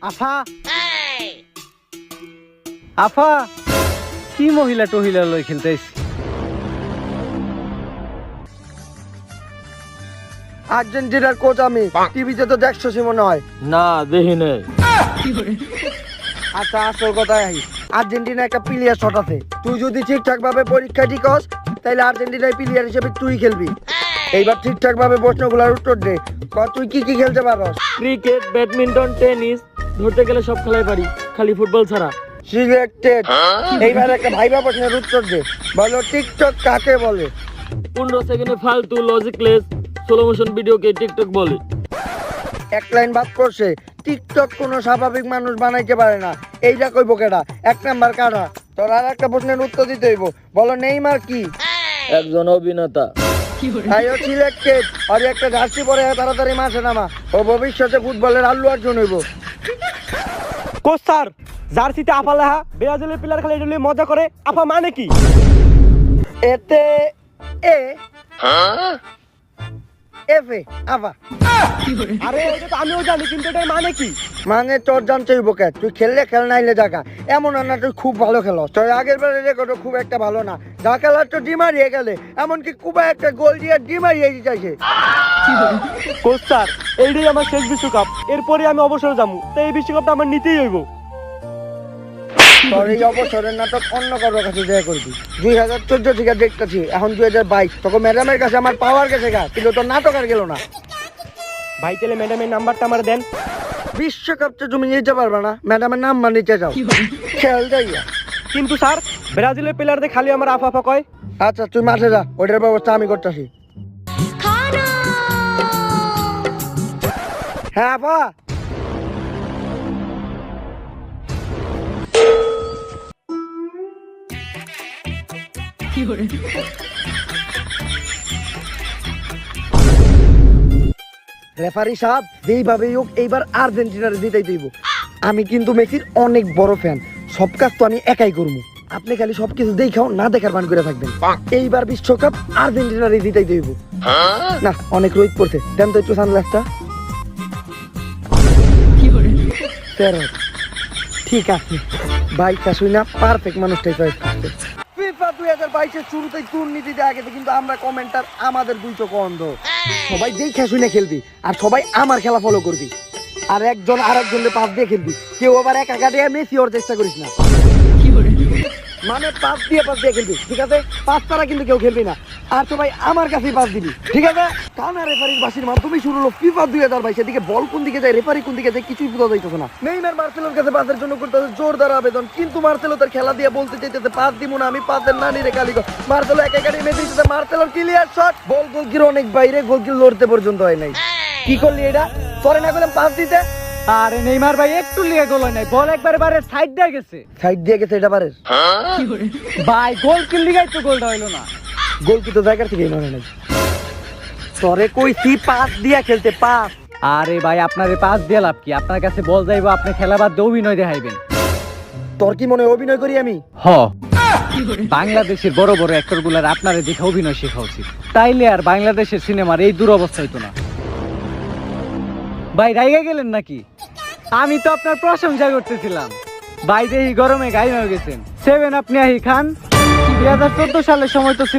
আফা আফা কি মহিলা টহিলা লই খেলতেছি। আর্জেন্টিনার কোচ আমি, টিভিতে তো দেখছো মনে হয়। না দেখি নাই। আচ্ছা আসল কথায় আই, আর্জেন্টিনা একটা প্লেয়ার শট আছে, তুই যদি ঠিকঠাক ভাবে পরীক্ষা ঠিক হস তাহলে আর্জেন্টিনার প্লেয়ার হিসেবে তুই খেলবি। এইবার ঠিকঠাক ভাবে প্রশ্নগুলোর উত্তর দে। তুই কি কি খেলতে পারস? ক্রিকেট, ব্যাডমিন্টন, টেনিস, ধরতে গেলে সব খেলাই পারি, খালি ফুটবল ছাড়া। সিলেক্টেড। এইবার একটা ভাইবা প্রশ্নের উত্তর দে। বলো টিকটক কাকে বলে? 15 সেকেন্ডে ফালতু লজিকলেস স্লো মোশন ভিডিওকে টিকটক বলে। এক লাইন বাদ করছে, টিকটক কোনো স্বাভাবিক মানুষ বানাইতে পারে না, এইটা কইব কেডা? এক নাম্বার কাটা। তোর আর একটা প্রশ্নের উত্তর দিতে হইব। বলো নেইমার কি? একজন অভিনেতা। আইও সিলেক্টেড। আর একটা জার্সি পরে তাড়াতাড়ি মাঠে নামা, ও ভবিষ্যতে ফুটবলের আল্লু অর্জুন হইব। কোচ স্যার, জার্সিতে আফা লেখা, ব্রাজিলের প্লেয়ার খালি এটা মজা করে, আফা মানে কি? এতে এ এফে আফা। আরে এটা তো আমিও জানি, কিন্তু এটা মানে কি? মানে তোর জানতে হইব কে? তুই খেললে খেল নাইলে জায়গা। এমন না তুই খুব ভালো খেলো, তোর আগের বারের রেকর্ডও খুব একটা ভালো না। যা খেলার তো ডিমারিয়ে গেলে, এমনকি কুবা একটা গোল দিয়ে ডিমারিয়ে দিতেছে। কোচ স্যার, এইটাই আমার শেষ বিশ্বকাপ, এরপরে আমি অবসর যাবো, তো এই বিশ্বকাপটা আমার নিতেই হইব। তোর এই অবসরের নাটক অন্য কারোর কাছে দেয়া করবি। 2014 থেকে দেখতেছি, এখন 2022। তোকে ম্যাডামের কাছে আমার পাওয়ার গেছে গা, কিন্তু তোর নাটক আর গেল না। ভাই তাহলে ম্যাডামের নাম্বারটা আমার দেন। বিশ্বকাপটা তুমি নিতে পারবে না, ম্যাডামের নাম্বার নিতে যাও, খেয়াল যাইয়া। কিন্তু স্যার, ব্রাজিলের প্লেয়ারদের খালি আমার আফা আফা কয়। আচ্ছা তুই মাঠে যা, ওইটার ব্যবস্থা আমি করতেছি। হ্যাঁ আপা। রেফারি সাহেব, যেইভাবেই হোক এইবার আর্জেন্টিনার জিতাই দিব। আমি কিন্তু মেসির অনেক বড় ফ্যান, সব কাজ তো আমি একাই করবো। আপনি খালি সবকিছু দেখাও, না দেখার বান করে থাকবেন। এইবার বিশ্বকাপ আর্জেন্টিনারই জিতাই দিব। না অনেক রোদ পড়ছে, দেন তো একটু সানগ্লাসটা। ঠিক আছে ভাই, শুই না পারফেক্ট মানুষটাই চয়েস করছে। ফিফা 2022 শুরুতেই দুর্নীতিতে আগেতে কিন্তু আমরা কমেন্টার আমাদের দুই চোখ অন্ধ। সবাই দেখে শুনে খেলবি, আর সবাই আমার খেলা ফলো করবি, আর একজন আরেকজনের পাস দিয়ে খেলবি। কেউ আবার একা একা দিয়ে মেসি ওর চেষ্টা করিস না। মানে পাস দিয়ে খেলবি, ঠিক আছে? পাস ছাড়া কিন্তু কেউ খেলবি না, আর সবাই আমার কাছেই পাস দিবি, ঠিক আছে? কানা রেফারির বাসির মাধ্যমে শুরু হলো ফিফা 2022। এদিকে বল কোন দিকে যায়, রেফারি কোন দিকে যায়, কিছুই বোঝা যাইতেছে না। নেইমার মার্সেলোর কাছে পাসের জন্য করতেছে জোরদার আবেদন, কিন্তু মার্সেলো তার খেলা দিয়ে বলতে চাইতেছে পাস দিব না, আমি পাসের নানি রে কালিগো। মার্সেলো একা একা মেরে দিতেছে, মার্সেলোর ক্লিয়ার শট, বল গোলকির অনেক বাইরে, গোলকির লড়তে পর্যন্ত হয় নাই। কি করলি এটা? পরে না করলাম পাস দিতে। আরে নেইমার ভাই একটু লিয়ে গোল হয় নাই, বল একবারে বারে সাইড দিয়ে গেছে। সাইড দিয়ে গেছে এটা পারে ভাই গোল কিল লিগাই তো গোলটা হইলো না। গোল কি তো জায়গার থেকেই নয় নাই। তোরে কইছি পাস দিয়া খেলতে, পাস। আরে ভাই আপনারে পাস দিয়ে লাভ কি? আপনার কাছে বল যাইবো, আপনি খেলা বাদ দিয়ে অভিনয় দেখাইবেন। তোর কি মনে হয় অভিনয় করি আমি? হ, বাংলাদেশের বড় বড় অ্যাক্টর গুলার আপনারে দেখে অভিনয় শেখা উচিত, তাইলে আর বাংলাদেশের সিনেমার এই দুরবস্থা হইতো না। ভাই রাইগা গেলেন নাকি? আমি তো আপনার প্রশংসা করতেছিলাম। ভাই দেখি গরমে গায়ে হয়ে গেছেন। 7 আপনি আহি খান। 2014 সালের সময় তো ছিল